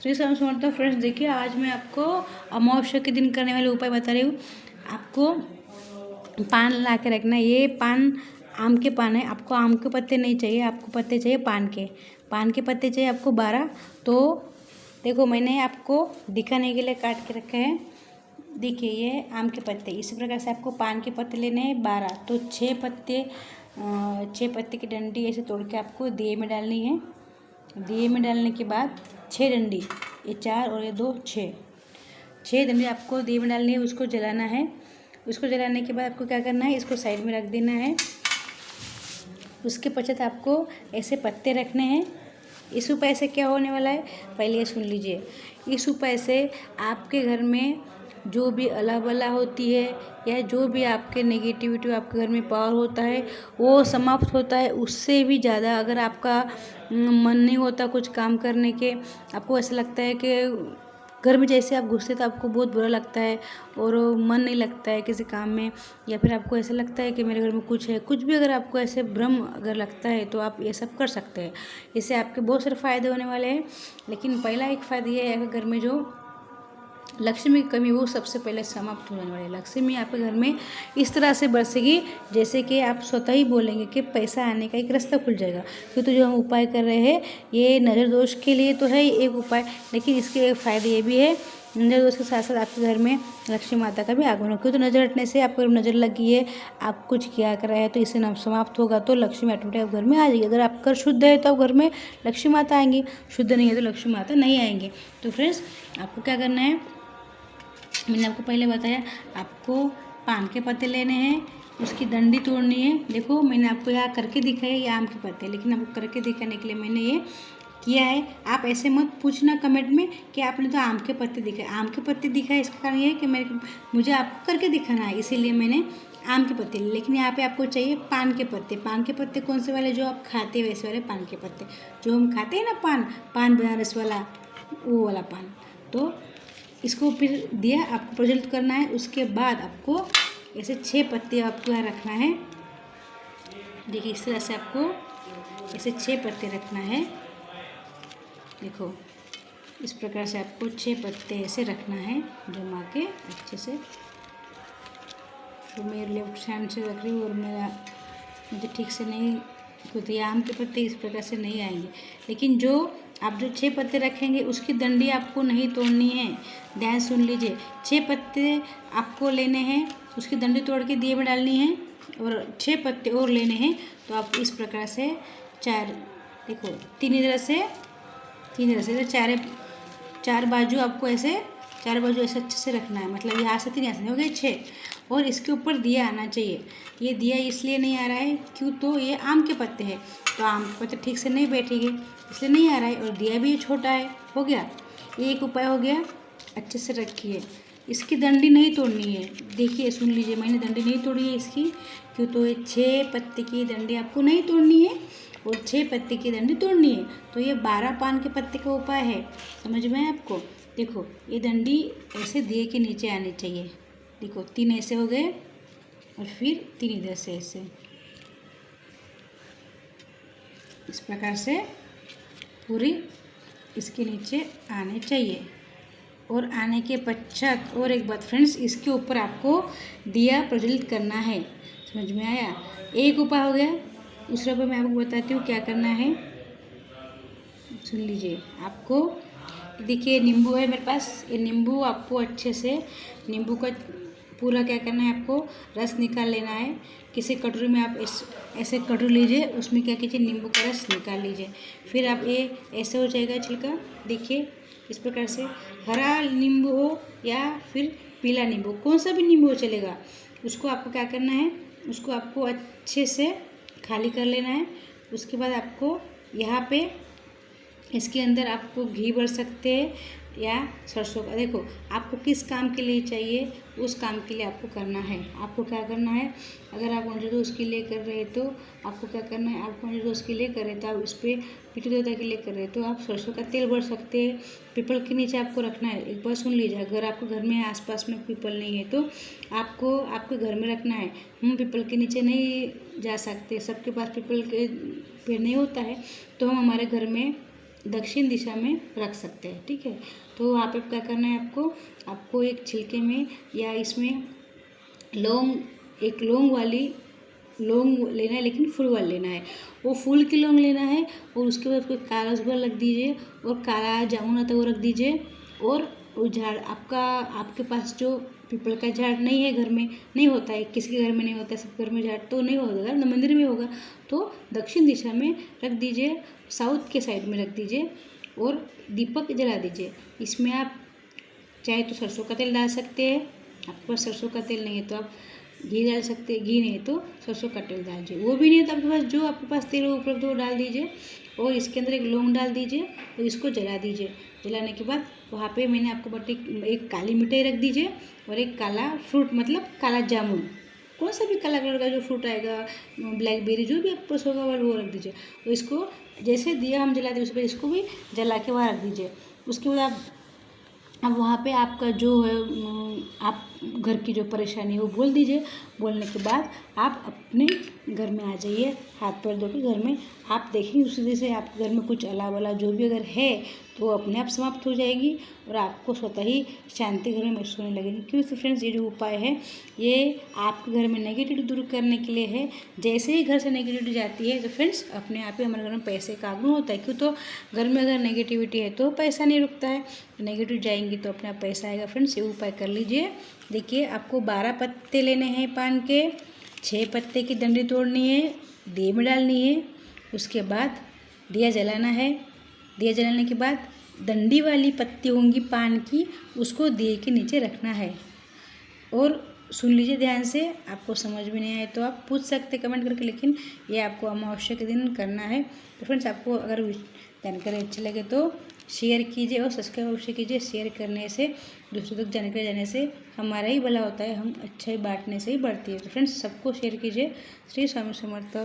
Shri Swami Samarth friends, देखिए आज मैं आपको अमावस्या के दिन करने वाले उपाय बता रही हूँ। आपको पान ला के रखना है। ये पान आम के पान है। आपको आम के पत्ते नहीं चाहिए, आपको पत्ते चाहिए पान के पत्ते चाहिए आपको 12। तो देखो मैंने आपको दिखाने के लिए काट के रखे हैं। देखिए ये आम के पत्ते, इसी प्रकार से आपको पान के पत्ते लेने हैं 12। तो 6 पत्ते की डंडी ऐसे तोड़ के आपको दिए में डालनी है। दिए में डालने के बाद 6 डंडी, ये 4 और ये 2 6 डंडी आपको दिए में डालनी है। उसको जलाना है। उसको जलाने के बाद आपको क्या करना है, इसको साइड में रख देना है। उसके पश्चात आपको ऐसे पत्ते रखने हैं। इस उपाय से क्या होने वाला है, पहले ये सुन लीजिए। इस उपाय से आपके घर में जो भी अला बला होती है या जो भी आपके नेगेटिविटी आपके घर में पावर होता है वो समाप्त होता है। उससे भी ज़्यादा अगर आपका मन नहीं होता कुछ काम करने के, आपको ऐसा लगता है कि घर में जैसे आप घुसते तो आपको बहुत बुरा लगता है और मन नहीं लगता है किसी काम में, या फिर आपको ऐसा लगता है कि मेरे घर में कुछ है, कुछ भी अगर आपको ऐसे भ्रम अगर लगता है तो आप ये सब कर सकते हैं। इससे आपके बहुत सारे फ़ायदे होने वाले हैं। लेकिन पहला एक फ़ायदा ये है कि घर में जो लक्ष्मी की कमी वो सबसे पहले समाप्त होने वाली है। लक्ष्मी आपके घर में इस तरह से बरसेगी जैसे कि आप स्वतः ही बोलेंगे कि पैसा आने का एक रास्ता खुल जाएगा। क्योंकि जो हम उपाय कर रहे हैं ये नज़र दोष के लिए तो है एक उपाय, लेकिन इसके एक फ़ायदे ये भी है, नज़र दोष के साथ साथ आपके घर में लक्ष्मी माता का भी आगमन हो। क्यों तो नज़र हटने से आपको नज़र लगी है, आप कुछ किया कर रहे हैं तो इससे नाम समाप्त होगा तो लक्ष्मी ऑटोमेटिक घर में आ जाएगी। अगर आपका शुद्ध है तो आप घर में लक्ष्मी माता आएंगी, शुद्ध नहीं है तो लक्ष्मी माता नहीं आएंगी। तो फ्रेंड्स आपको क्या करना है, मैंने आपको पहले बताया, आपको पान के पत्ते लेने हैं, उसकी डंडी तोड़नी है। देखो मैंने आपको यहाँ करके दिखाया ये आम के पत्ते, लेकिन आपको करके दिखाने के लिए मैंने ये किया है। आप ऐसे मत पूछना कमेंट में कि आपने तो आम के पत्ते दिखाए। आम के पत्ते दिखाए इसका कारण ये है कि मुझे आपको करके दिखाना है, इसीलिए मैंने आम के पत्ते लिए। लेकिन यहाँ पे आपको चाहिए पान के पत्ते। पान के पत्ते कौन से वाले, जो आप खाते हैं वैसे वाले पान के पत्ते, जो हम खाते हैं ना पान बनारस वाला, वो वाला पान। तो इसको फिर दिया आपको प्रज्वलित करना है। उसके बाद आपको ऐसे 6 पत्ते आपको यहाँ रखना है। देखिए इस तरह से आपको ऐसे 6 पत्ते रखना है। देखो इस प्रकार से आपको 6 पत्ते ऐसे रखना है जमा के अच्छे से। तो मेरे लेफ्ट हैंड से रख रही हूँ और मुझे ठीक से नहीं, क्योंकि आम के पत्ते इस प्रकार से नहीं आएंगे। लेकिन जो 6 पत्ते रखेंगे उसकी डंडी आपको नहीं तोड़नी है। ध्यान सुन लीजिए, 6 पत्ते आपको लेने हैं, उसकी डंडी तोड़ के दिए में डालनी है और 6 पत्ते और लेने हैं। तो आप इस प्रकार से 4, देखो तीन इधर से चार बाजू आपको ऐसे, 4 बाजू ऐसे अच्छे से रखना है। मतलब यहाँ से 3 ऐसे हो गए 6, और इसके ऊपर दिया आना चाहिए। ये दिया इसलिए नहीं आ रहा है क्यों, तो ये आम के पत्ते हैं तो आम के पत्ते ठीक से नहीं बैठेंगे इसलिए नहीं आ रहा है, और दिया भी ये छोटा है। हो गया, ये एक उपाय हो गया। अच्छे से रखिए, इसकी डंडी नहीं तोड़नी है। देखिए सुन लीजिए, मैंने डंडी नहीं तोड़ी है इसकी, क्यों तो ये 6 पत्ते की डंडी आपको नहीं तोड़नी है और 6 पत्ते की डंडी तोड़नी है। तो ये 12 पान के पत्ते का उपाय है, समझ में है आपको। देखो ये डंडी ऐसे दिए के नीचे आनी चाहिए। देखो 3 ऐसे हो गए और फिर 3 इधर से ऐसे, इस प्रकार से पूरी इसके नीचे आने चाहिए। और आने के पश्चात और एक बात फ्रेंड्स, इसके ऊपर आपको दिया प्रज्वलित करना है। समझ में आया, एक उपाय हो गया। दूसरा उपाय मैं आपको बताती हूँ क्या करना है, सुन लीजिए। आपको देखिए नींबू है मेरे पास, ये नींबू आपको अच्छे से नींबू का पूरा क्या करना है, आपको रस निकाल लेना है। किसी कटोरी में आप ऐसे कटोरी लीजिए, उसमें क्या कीजिए, नींबू का रस निकाल लीजिए। फिर आप ये ऐसे हो जाएगा छिलका, देखिए इस प्रकार से। हरा नींबू हो या फिर पीला नींबू, कौन सा भी नींबू हो चलेगा। उसको आपको क्या करना है, उसको आपको अच्छे से खाली कर लेना है। उसके बाद आपको यहाँ पे इसके अंदर आपको घी भर सकते हैं या सरसों का। देखो आपको किस काम के लिए चाहिए, उस काम के लिए आपको करना है। आपको क्या करना है, अगर आप नज़र दोष के लिए कर रहे हैं तो आपको क्या करना है, आपको नज़र दोष के लिए कर रहे हैं तो आप इस पर पितृ देवता के लिए कर रहे हैं तो आप सरसों का तेल भर सकते हैं। पीपल के नीचे आपको रखना है। एक बार सुन लीजिए, अगर आपके घर में आसपास में पीपल नहीं है तो आपको आपके घर में रखना है। हम पीपल के नीचे नहीं जा सकते, सबके पास पीपल के पेड़ नहीं होता है, तो हम हमारे घर में दक्षिण दिशा में रख सकते हैं। ठीक है, तो वहाँ पे क्या करना है आपको एक छिलके में या इसमें लौंग वाली लौंग लेना है, लेकिन फूल वाला लेना है। वो फूल की लौंग लेना है और उसके बाद कोई कागज़ पर रख दीजिए और काला जामुन आता है वो रख दीजिए। और वो झाड़ आपके पास जो पीपल का झाड़ नहीं है, घर में नहीं होता है, किसी के घर में नहीं होता है, सब घर में झाड़ तो नहीं होगा ना, मंदिर में होगा, तो दक्षिण दिशा में रख दीजिए, साउथ के साइड में रख दीजिए और दीपक जला दीजिए। इसमें आप चाहे तो सरसों का तेल डाल सकते हैं, आपके पास सरसों का तेल नहीं है तो आप घी डाल सकते हैं, घी नहीं तो सरसों का तेल डाल दीजिए। वो भी नहीं है तो आपके पास जो आपके पास तेल उपलब्ध हो डाल दीजिए और इसके अंदर एक लौंग डाल दीजिए और इसको जला दीजिए। जलाने के बाद वहाँ पे मैंने आपको एक काली मिठाई रख दीजिए और एक काला फ्रूट मतलब काला जामुन, कौन सा भी काला कलर का जो फ्रूट आएगा, ब्लैकबेरी जो भी आपको होगा वो रख दीजिए। तो इसको जैसे दिया हम जलाते उस पर इसको भी जला के वहाँ रख दीजिए। उसके बाद अब वहाँ पे आपका जो है आप घर की जो परेशानी है वो बोल दीजिए। बोलने के बाद आप अपने घर में आ जाइए, हाथ पैर धो के घर में आप देखेंगे उसी दिन से आपके घर में कुछ अला वला जो भी अगर है तो वो अपने आप समाप्त हो जाएगी और आपको स्वतः ही शांति घर में महसूस होने लगेगी। क्योंकि फ्रेंड्स ये जो उपाय है ये आपके घर में नेगेटिविटी दूर करने के लिए है। जैसे ही घर से नेगेटिविटी जाती है तो फ्रेंड्स अपने आप ही हमारे घर में पैसे का आगमन होता है। क्यों, तो घर में अगर नेगेटिविटी है तो पैसा नहीं रुकता है, नेगेटिव जाएंगी तो अपने आप पैसा आएगा। फ्रेंड्स ये उपाय कर लीजिए। देखिए आपको 12 पत्ते लेने हैं पान के, 6 पत्ते की डंडी तोड़नी है, दिए में डालनी है। उसके बाद दिया जलाना है। दिया जलाने के बाद डंडी वाली पत्ती होंगी पान की, उसको दिए के नीचे रखना है। और सुन लीजिए ध्यान से, आपको समझ में नहीं आए तो आप पूछ सकते कमेंट करके, लेकिन ये आपको अमावस्या के दिन करना है। तो फ्रेंड्स आपको अगर जानकारी अच्छी लगे तो शेयर कीजिए और सब्सक्राइब अवश्य कीजिए। शेयर करने से दूसरों तक जानकारी जाने से हमारा ही भला होता है, हम अच्छाई बांटने से ही बढ़ती है। तो फ्रेंड्स सबको शेयर कीजिए। श्री स्वामी समर्थ।